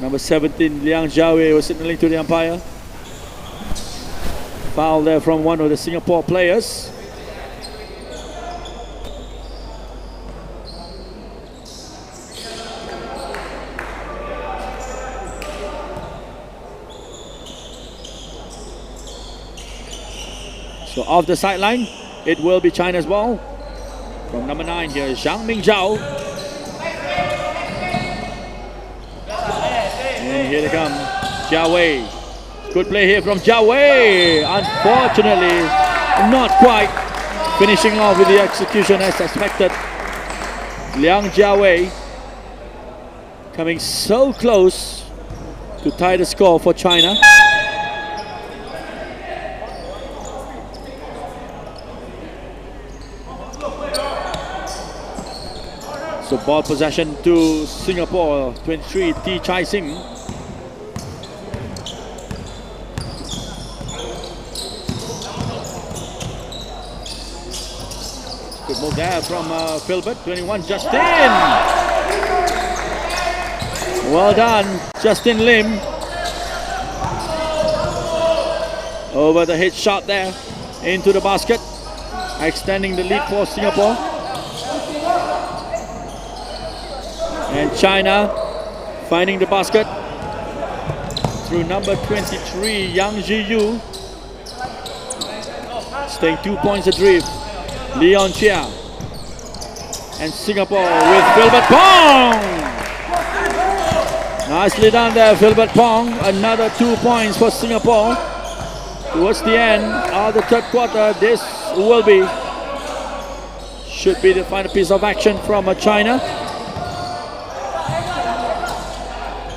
Number 17, Liang Jiawei, was signaling to the umpire. Foul there from one of the Singapore players. So off the sideline, it will be China's ball. From number 9 here, Zhang Mingzhao. And here they come, Jiawei. Good play here from Jiawei. Unfortunately, not quite finishing off with the execution as expected. Liang Jiawei coming so close to tie the score for China. So ball possession to Singapore, 23, T Chai Sim. Good move there from Philbert, 21, Justin. Well done, Justin Lim. Over the hit shot there, into the basket, extending the lead for Singapore. And China finding the basket through number 23, Yang Ziyu. Staying 2 points adrift, Leon Chia. And Singapore with Philbert Pong. Nicely done there, Philbert Pong. Another 2 points for Singapore. Towards the end of the third quarter, this will be, should be the final piece of action from China.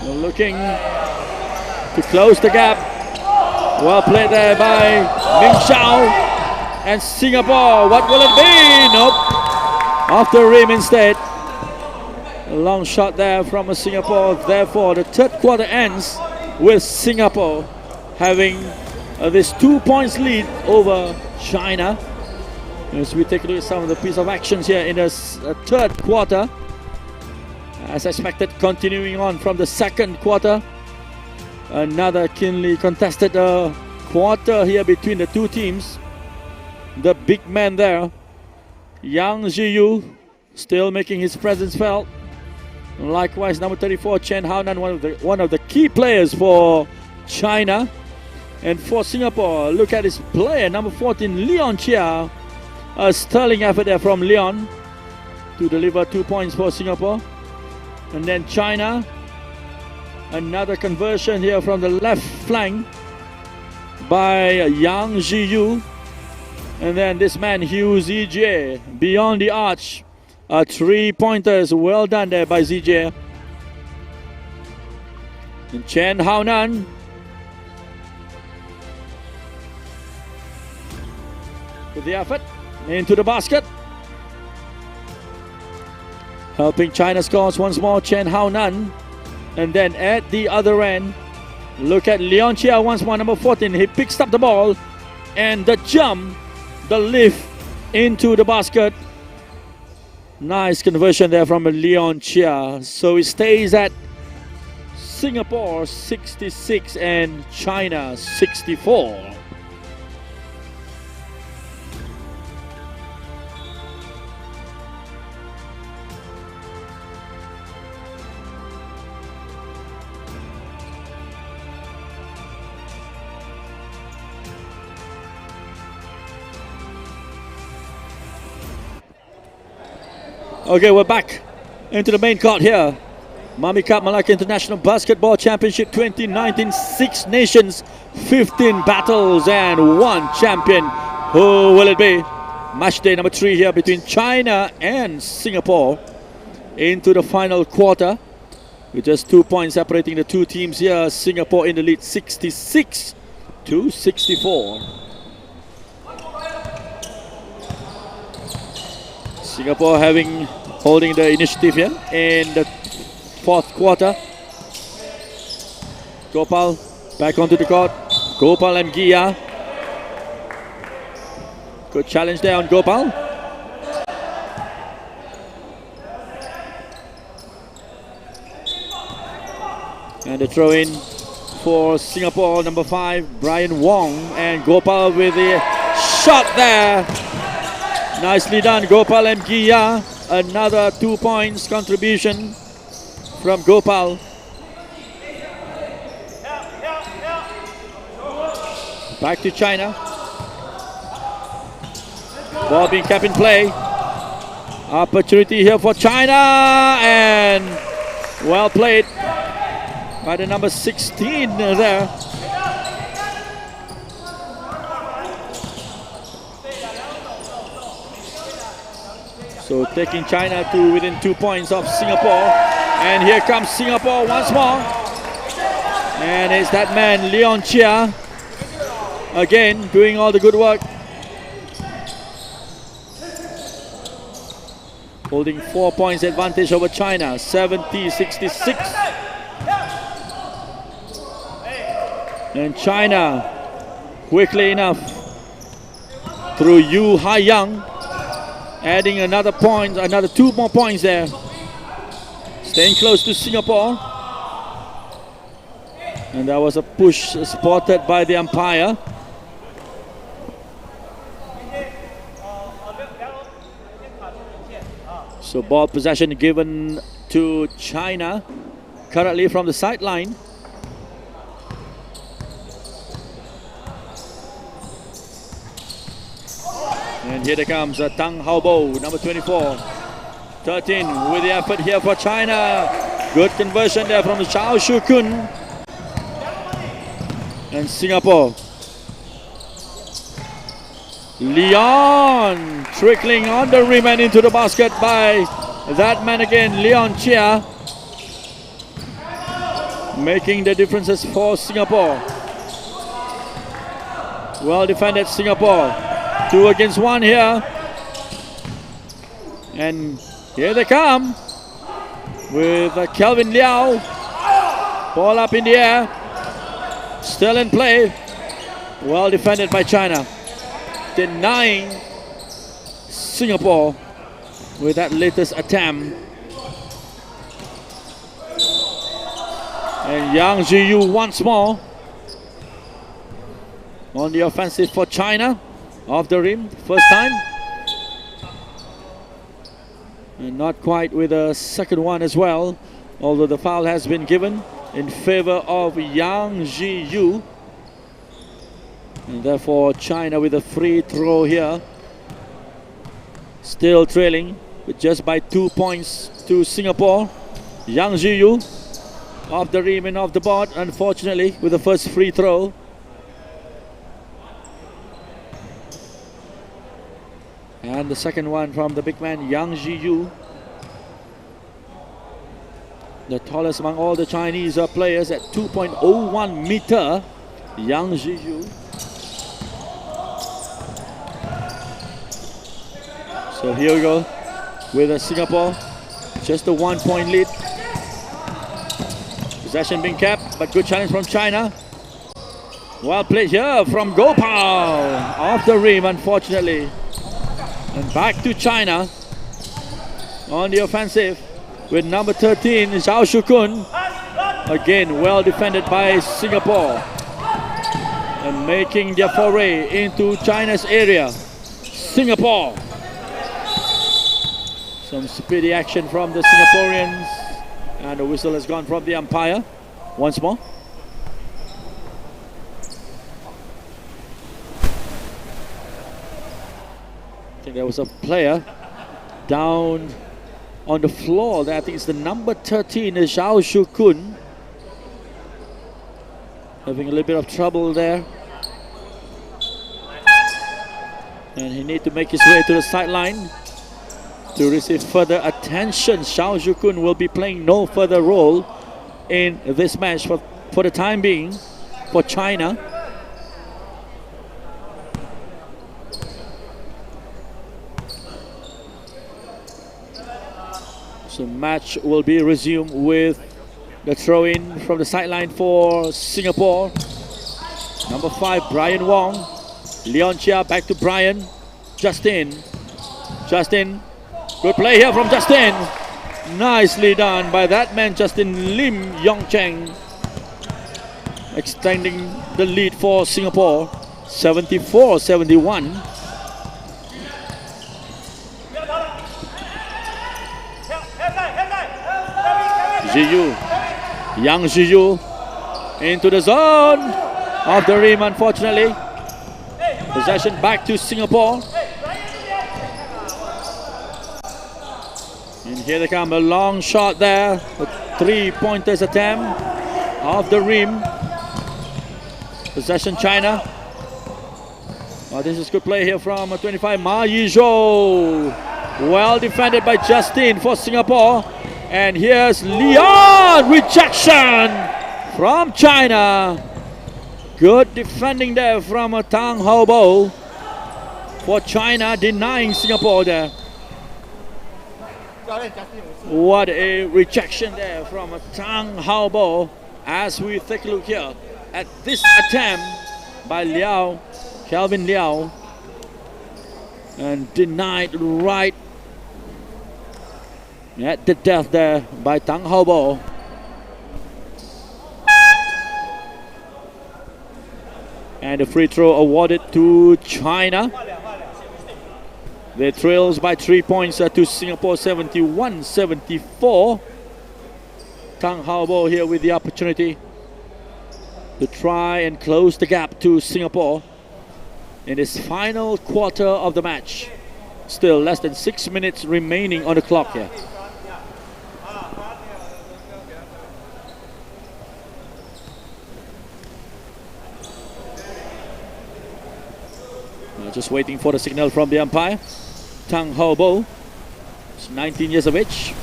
Looking to close the gap. Well played there by Ming Xiao. And Singapore, what will it be? Nope. Off the rim instead. A long shot there from Singapore. Therefore, the third quarter ends with Singapore having this 2 points lead over China. As we take a look at some of the piece of actions here in the third quarter. As expected, continuing on from the second quarter. Another keenly contested quarter here between the two teams. The big man there, Yang Ziyu, still making his presence felt. Likewise, number 34, Chen Haonan, one of the key players for China. And for Singapore, look at his player, number 14, Leon Chia. A sterling effort there from Leon to deliver 2 points for Singapore. And then China, another conversion here from the left flank by Yang Ziyu. And then this man, Hugh ZJ, beyond the arch. 3 pointers, well done there by ZJ. And Chen Haonan. With the effort, into the basket. Helping China scores once more, Chen Haonan. And then at the other end, look at Leon Chia once more, number 14. He picks up the ball and the jump, the lift into the basket. Nice conversion there from Leon Chia. So it stays at Singapore 66 and China 64. Okay, we're back into the main court here. Mami Cup Malacca International Basketball Championship 2019, 6 nations, 15 battles and 1 champion. Who will it be? Match day number 3 here between China and Singapore into the final quarter. With just 2 points separating the two teams here. Singapore in the lead 66 to 64. Singapore holding the initiative here in the fourth quarter. Gopal back onto the court. Gopal and Gia. Good challenge there on Gopal. And the throw in for Singapore, number 5, Brian Wong. And Gopal with the shot there. Nicely done, Gopal M. Gia. Another 2 points contribution from Gopal. Back to China. Ball being kept in play. Opportunity here for China, and well played by the number 16 there. So taking China to within 2 points of Singapore. And here comes Singapore once more. And it's that man, Leon Chia, again doing all the good work. Holding 4 points advantage over China, 70-66. And China, quickly enough, through Yu Haiyang, adding another point, another 2 more points there. Staying close to Singapore. And that was a push spotted by the umpire. So ball possession given to China, currently from the sideline. And here they comes Tang Haobo, number 24. 13 with the effort here for China. Good conversion there from Zhao Shukun. And Singapore. Leon trickling on the rim and into the basket by that man again, Leon Chia. Making the differences for Singapore. Well defended Singapore. 2 against 1 here. And here they come with Kelvin Liao. Ball up in the air. Still in play. Well defended by China. Denying Singapore with that latest attempt. And Yang Ziyu once more on the offensive for China. Off the rim, first time. And not quite with a second one as well, although the foul has been given in favor of Yang Ziyu. And therefore China with a free throw here. Still trailing, but just by 2 points to Singapore. Yang Ziyu off the rim and off the board, unfortunately, with the first free throw. And the second one from the big man, Yang Ziyu. The tallest among all the Chinese players at 2.01 meter. Yang Ziyu. So here we go with Singapore. Just a 1 point lead. Possession being kept, but good challenge from China. Well played here from Gopal. Off the rim, unfortunately. And back to China on the offensive with number 13, Zhao Shukun. Again, well defended by Singapore. And making their foray into China's area. Singapore. Some speedy action from the Singaporeans. And the whistle has gone from the umpire once more. I think there was a player down on the floor there. I think it's the number 13, Zhao Shukun. Having a little bit of trouble there. And he needs to make his way to the sideline to receive further attention. Zhao Shukun will be playing no further role in this match for the time being for China. So match will be resumed with the throw-in from the sideline for Singapore. Number 5, Brian Wong. Leon Chia back to Brian. Justin. Good play here from Justin. Nicely done by that man, Justin Lim Yong Cheng. extending the lead for Singapore, 74-71. Zhiyu, young Zhiyu, into the zone of the rim, unfortunately. Possession back to Singapore. And here they come, a long shot there. A three-pointers attempt off the rim. Possession China. Oh, this is good play here from 25, Ma Yizhou. Well defended by Justin for Singapore. And here's Leon, rejection from China. Good defending there from Tang Haobo for China, denying Singapore there. What a rejection there from Tang Haobo as we take a look here at this attempt by Liao, Kelvin Liao, and denied right at the death there by Tang Haobo. And the free throw awarded to China. They trails by 3 points to Singapore, 71-74. Tang Haobo here with the opportunity to try and close the gap to Singapore in this final quarter of the match. Still less than 6 minutes remaining on the clock here. Just waiting for the signal from the umpire. Tang Haobo is 19 years of age,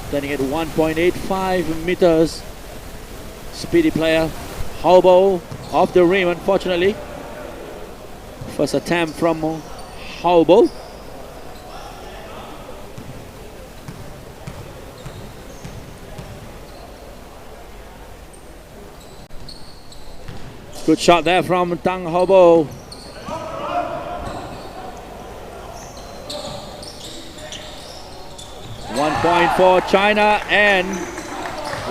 standing at 1.85 meters. Speedy player. Haobo off the rim, unfortunately. First attempt from Haobo. Good shot there from Tang Haobo. One point for China, and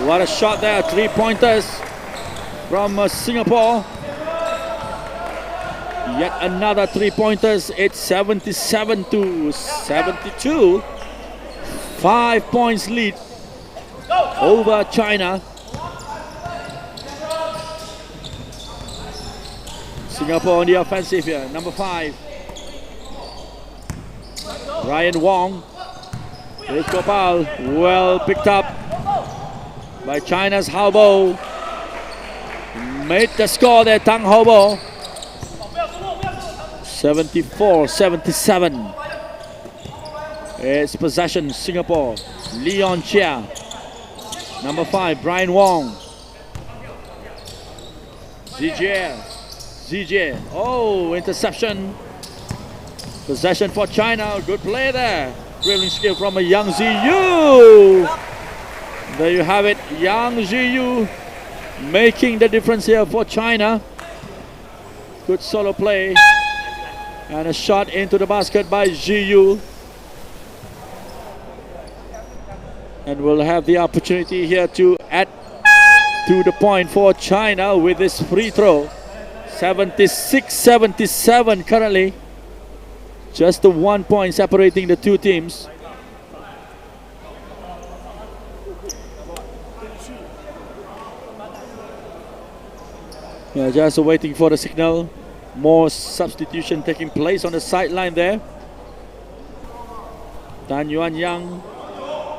what a shot there, 3 pointers from Singapore. Yet another 3 pointers. It's 77-72. 5 points lead over China. Singapore on the offensive here, number 5. Ryan Wong. Here's Gopal, well picked up by China's Haobo. Made the score there, Tang Haobo. 74-77. It's possession, Singapore. Leon Chia. Number 5, Brian Wong. ZJ. Oh, interception. Possession for China. Good play there. Dribbling skill from a young Zhiyu. There you have it, young Zhiyu making the difference here for China. Good solo play. And a shot into the basket by Zhiyu. And we'll have the opportunity here to add to the point for China with this free throw. 76-77 currently. Just the 1 point separating the two teams. Yeah, just waiting for the signal. More substitution taking place on the sideline there. Tan Yuan Yang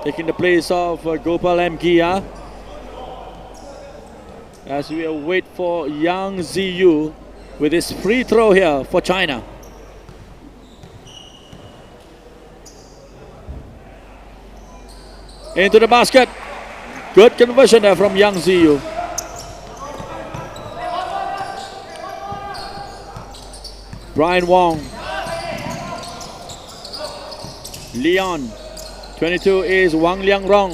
taking the place of Gopal M. Gia. As we await for Yang Zhiyu with his free throw here for China. Into the basket. Good conversion there from Yang Zhiyu. Brian Wong. Leon. 22 is Wang Liangrong.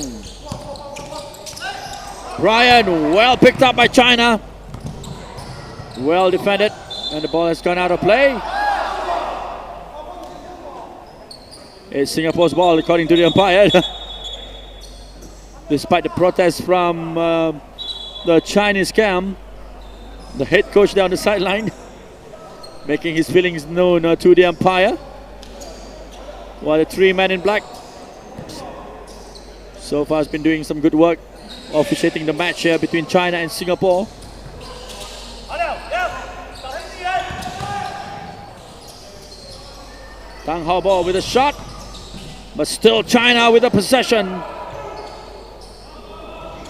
Brian, well picked up by China. Well defended. And the ball has gone out of play. It's Singapore's ball according to the umpire. Despite the protest from the Chinese camp, the head coach down the sideline, making his feelings known to the umpire. While the three men in black so far has been doing some good work officiating the match here between China and Singapore. Tang Haobo with a shot, but still China with the possession.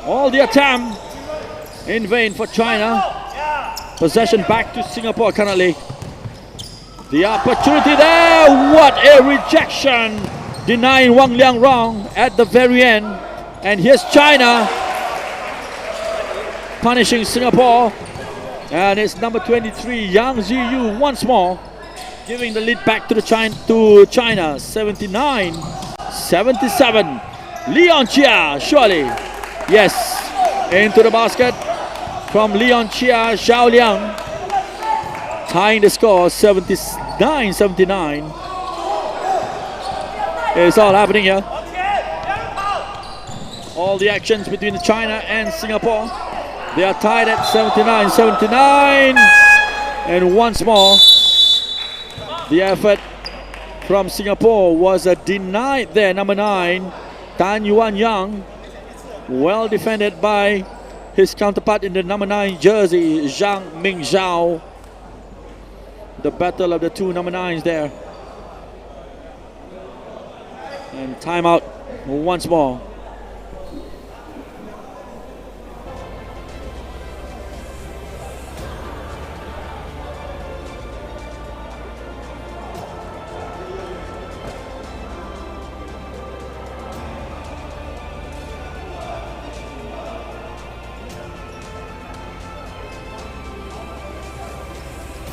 All the attempt in vain for China. Possession back to Singapore currently. The opportunity there, what a rejection, denying Wang Liangrong at the very end. And here's China punishing Singapore, and it's number 23 Yang Ziyu once more giving the lead back to China, 79-77. Leon Chia, surely, yes, into the basket from Leon Chia. Zhao Liang tying the score 79-79. It's all happening here. All the actions between China and Singapore. They are tied at 79-79. And once more, the effort from Singapore was denied there. Number 9, Tan Yuan Yang, well defended by his counterpart in the number 9 jersey, Zhang Mingzhao. The battle of the two number 9s there. And timeout once more.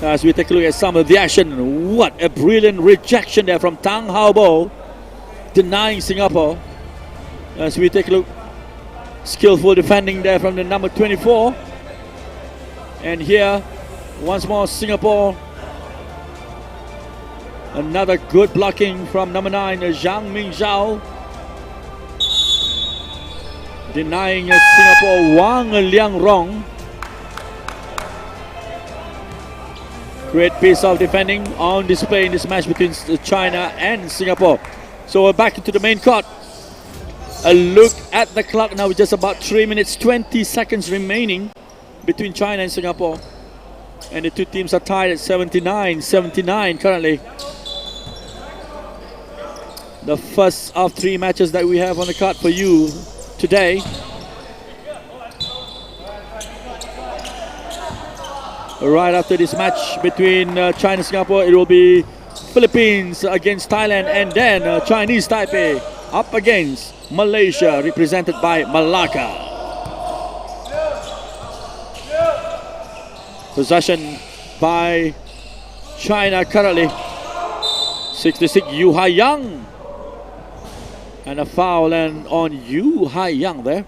As we take a look at some of the action, what a brilliant rejection there from Tang Haobo, denying Singapore. As we take a look, skillful defending there from the number 24. And here, once more Singapore. Another good blocking from number 9, Zhang Mingzhao. Denying Singapore, Wang Liangrong. Great piece of defending on display in this match between China and Singapore. So we're back into the main court. A look at the clock now with just about 3 minutes 20 seconds remaining between China and Singapore. And the two teams are tied at 79-79 currently. The first of 3 matches that we have on the card for you today. Right after this match between China and Singapore, it will be Philippines against Thailand, and then Chinese Taipei up against Malaysia, represented by Malacca. Possession by China currently. 66 Yu Hai Yang. And a foul and on Yu Hai Yang there.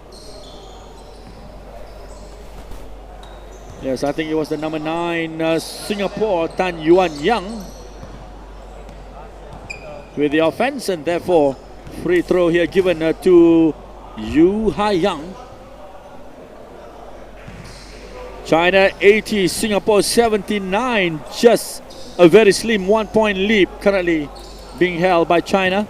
Yes, I think it was the number 9 Singapore, Tan Yuan Yang, with the offense, and therefore free throw here given to Yu Hai Yang. China 80, Singapore 79, just a very slim 1-point lead currently being held by China.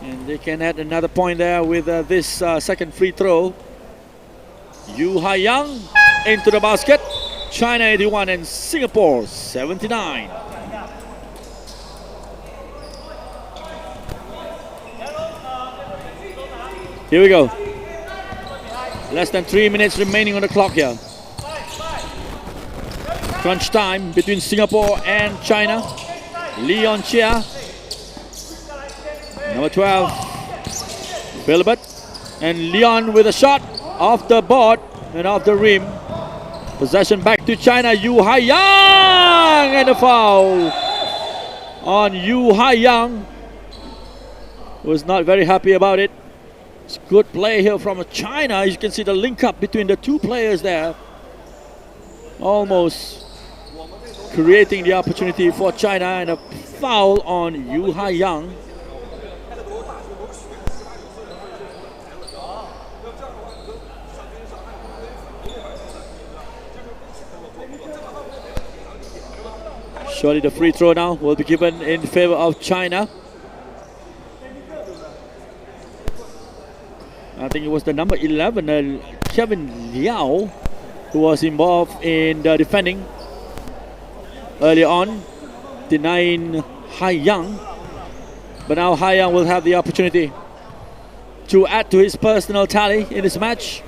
And they can add another point there with this second free throw. Yu Hai Yang into the basket. China 81 and Singapore 79. Here we go. Less than 3 minutes remaining on the clock here. Crunch time between Singapore and China. Leon Chia, number 12, Philbert, and Leon with a shot off the board and off the rim. Possession back to China. Yu Hai Yang, and a foul on Yu Hai Yang. Was not very happy about it. It's good play here from China. As you can see the link up between the two players there, almost creating the opportunity for China, and a foul on Yu Hai Yang. Surely the free throw now will be given in favor of China. I think it was the number 11, Kevin Liao, who was involved in the defending earlier on, denying Hai Yang. But now Hai Yang will have the opportunity to add to his personal tally in this match.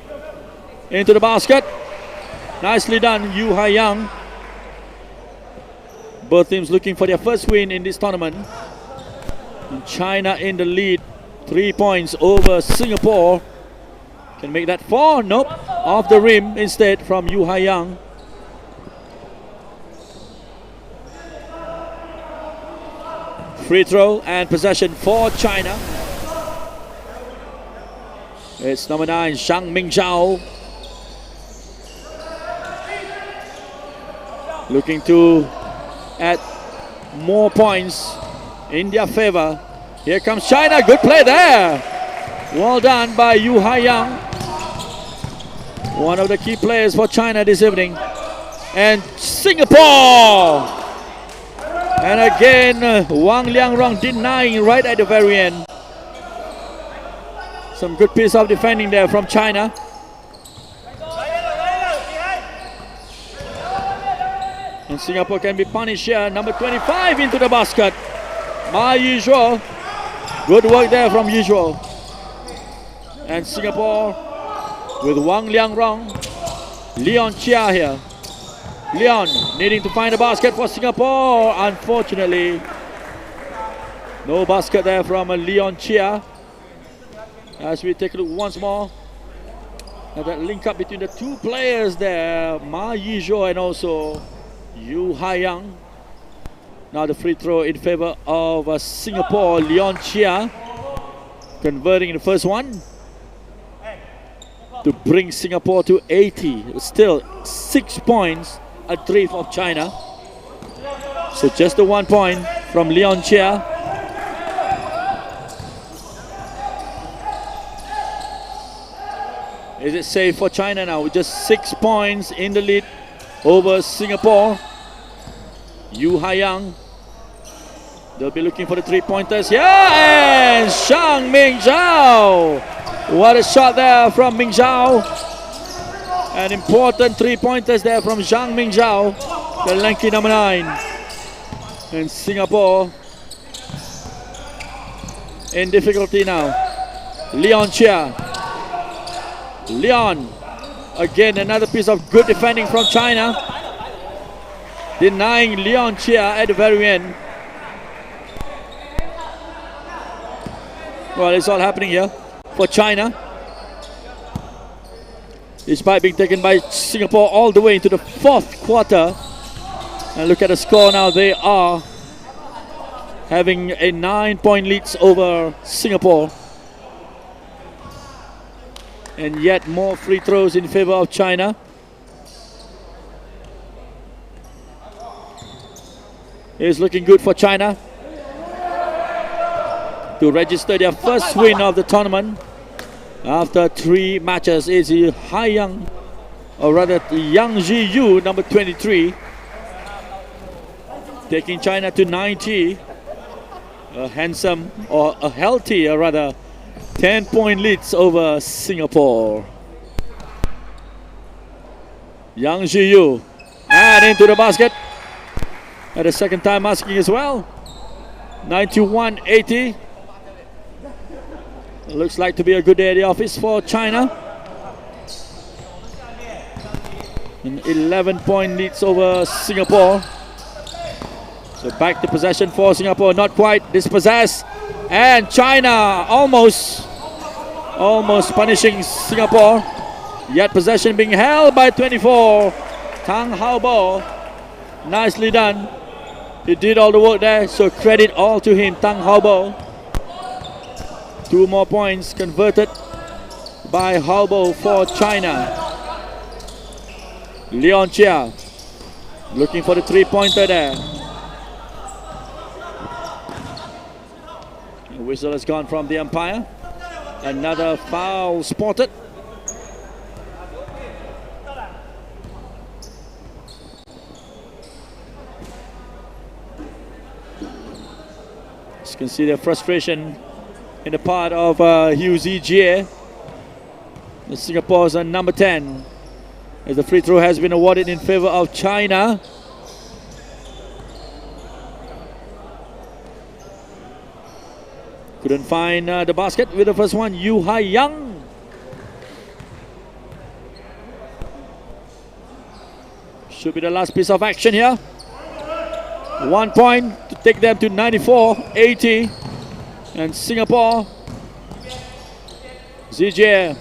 Into the basket. Nicely done, Yu Hai Yang. Both teams looking for their first win in this tournament. And China in the lead. 3 points over Singapore. Can make that 4. Nope. Off the rim instead from Yu Hai Yang. Free throw and possession for China. It's number 9, Zhang Mingzhao. Looking to add more points in their favor. Here comes China. Good play there. Well done by Yu Hai Yang. One of the key players for China this evening. And Singapore. And again, Wang Liangrong denying right at the very end. Some good piece of defending there from China. And Singapore can be punished here. Number 25 into the basket. Ma Yizhuo. Good work there from Yizhuo. And Singapore with Wang Liangrong. Leon Chia here. Leon needing to find a basket for Singapore. Unfortunately, no basket there from Leon Chia. As we take a look once more at that link up between the two players there, Ma Yizhuo and also Yu Hai Yang. Now the free throw in favor of Singapore. Leon Chia converting the first one to bring Singapore to 80. Still 6 points adrift of China. So just the 1 point from Leon Chia. Is it safe for China now with just 6 points in the lead over Singapore? Yu Hai Yang. They'll be looking for the 3-pointers. Yeah, and Zhang Mingzhao. What a shot there from Mingzhao. An important 3-pointers there from Zhang Mingzhao, the lanky number 9. And Singapore in difficulty now. Leon Chia. Leon. Again, another piece of good defending from China. Denying Leon Chia at the very end. Well, it's all happening here for China. Despite being taken by Singapore all the way into the 4th quarter. And look at the score now. They are having a 9-point lead over Singapore. And yet more free throws in favor of China. It's looking good for China to register their first win of the tournament after 3 matches. It's Hai Yang, or rather Yang Zhiyu, number 23, taking China to 90. A handsome, or a healthy, or rather 10-point leads over Singapore. Yang Zhiyu, and into the basket. At the second time asking as well. 91-80. Looks like to be a good day at the office for China. An 11-point leads over Singapore. So back to possession for Singapore. Not quite dispossessed. And China almost punishing Singapore. Yet possession being held by 24. Tang Haobo. Nicely done. He did all the work there, so credit all to him, Tang Haobo. 2 more points converted by Haobo for China. Leon Chia looking for the 3-pointer there. The whistle has gone from the umpire. Another foul spotted. can see the frustration in the part of Hugh Zijie, the Singapore's number 10, as the free throw has been awarded in favor of China. Couldn't find the basket with the first one, Yu Hai Yang. Should be the last piece of action here. 1 point to take them to 94-80. And Singapore, Zijie,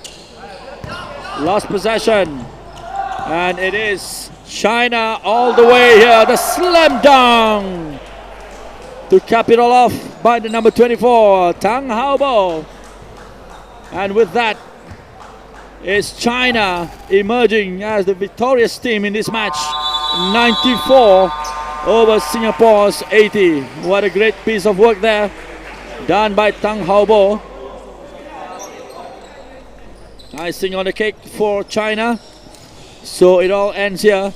last possession. And it is China all the way here. The slam dunk to cap it all off by the number 24, Tang Haobo. And with that, is China emerging as the victorious team in this match. 94 over Singapore's 80. What a great piece of work there, done by Tang Haobo. Icing on the cake for China. So it all ends here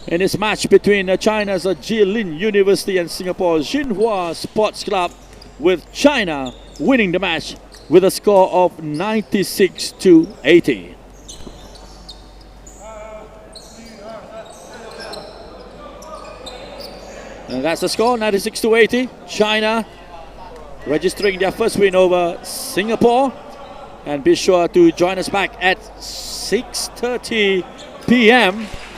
in this match between China's Jilin University and Singapore's Xinhua Sports Club, with China winning the match with a score of 96-80. And that's the score, 96-80. China registering their first win over Singapore. And be sure to join us back at 6:30 p.m.